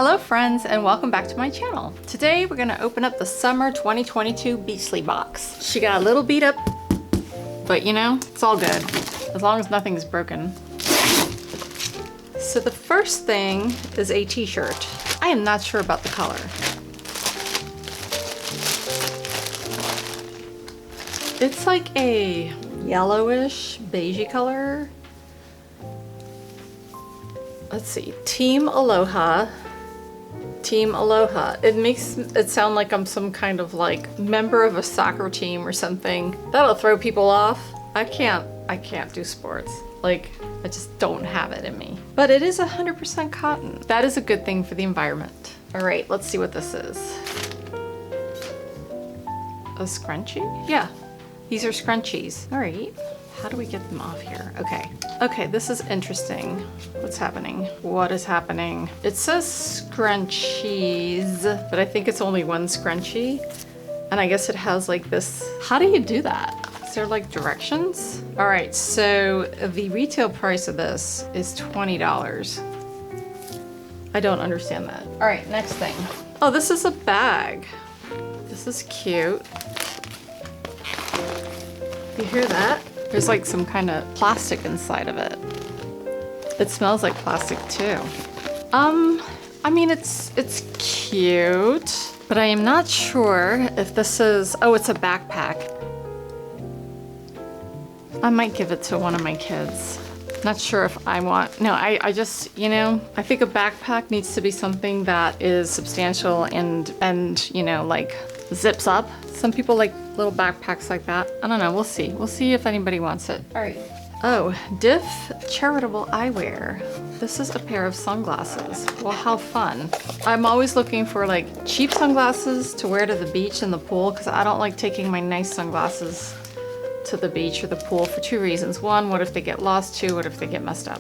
Hello friends, and welcome back to my channel. Today we're gonna open up the summer 2022 Beachly box. She got a little beat up, but you know, it's all good as long as nothing's broken. So the first thing is a t-shirt. I am not sure about the color. It's like a yellowish, beigey color. Let's see, Team Aloha. Team Aloha. It makes it sound like I'm some kind of like member of a soccer team or something. That'll throw people off. I can't do sports. Like, I just don't have it in me. But it is 100% cotton. That is a good thing for the environment. All right, let's see what this is. A scrunchie? Yeah, these are scrunchies. All right, how do we get them off here? Okay. Okay, this is interesting. What's happening? What is happening? It says scrunchies, but I think it's only one scrunchie. And I guess it has like this. How do you do that? Is there like directions? All right, so the retail price of this is $20. I don't understand that. All right, next thing. Oh, this is a bag. This is cute. You hear that? There's like some kind of plastic inside of it. It smells like plastic too. I mean, it's cute, but I am not sure if this is, oh, it's a backpack. I might give it to one of my kids. Not sure if I want, no, I just, you know, I think a backpack needs to be something that is substantial and you know, like zips up. Some people like little backpacks like that. I don't know, we'll see. We'll see if anybody wants it. All right. Oh, DIFF charitable eyewear. This is a pair of sunglasses. Well, how fun. I'm always looking for like cheap sunglasses to wear to the beach and the pool because I don't like taking my nice sunglasses to the beach or the pool for two reasons. One, what if they get lost? Two, what if they get messed up?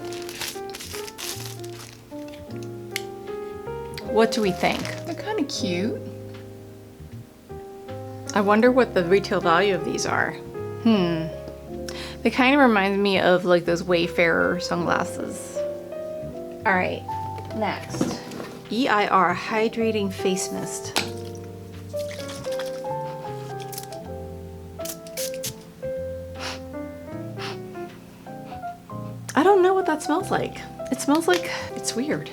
What do we think? They're kind of cute. I wonder what the retail value of these are. They kind of remind me of like those Wayfarer sunglasses. All right, next. EIR Hydrating Face Mist. I don't know what that smells like. It smells like, it's weird.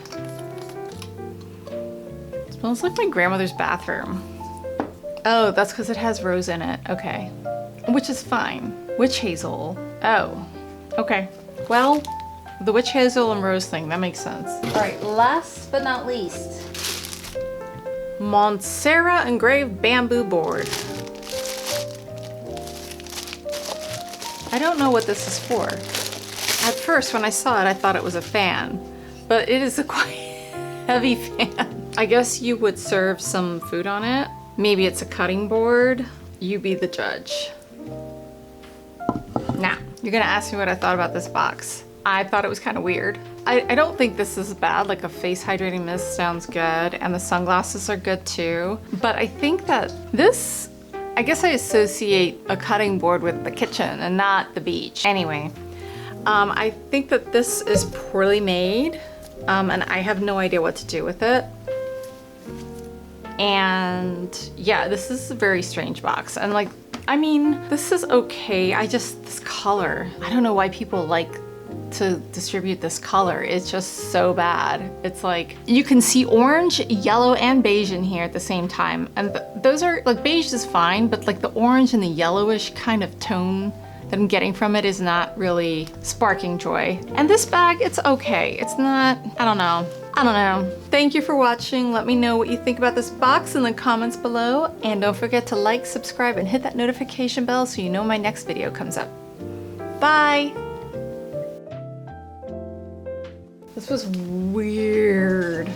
It smells like my grandmother's bathroom. Oh, that's because it has rose in it. Okay. Which is fine. Witch hazel. Oh, okay. Well, the witch hazel and rose thing, that makes sense. All right, last but not least. Monserra engraved bamboo board. I don't know what this is for. At first, when I saw it, I thought it was a fan, but it is a quite heavy fan. I guess you would serve some food on it. Maybe it's a cutting board. You be the judge. Now, you're gonna ask me what I thought about this box. I thought it was kind of weird. I don't think this is bad. Like a face hydrating mist sounds good, and the sunglasses are good too. But I think that this, I guess I associate a cutting board with the kitchen and not the beach. Anyway, I think that this is poorly made, and I have no idea what to do with it. And yeah, this is a very strange box. And like, I mean, this is okay. This color, I don't know why people like to distribute this color. It's just so bad. It's like, you can see orange, yellow, and beige in here at the same time. And those are, like, beige is fine, but like the orange and the yellowish kind of tone that I'm getting from it is not really sparking joy. And this bag, it's okay. It's not, I don't know. Thank you for watching. Let me know what you think about this box in the comments below. And don't forget to like, subscribe, and hit that notification bell so you know my next video comes up. Bye. This was weird.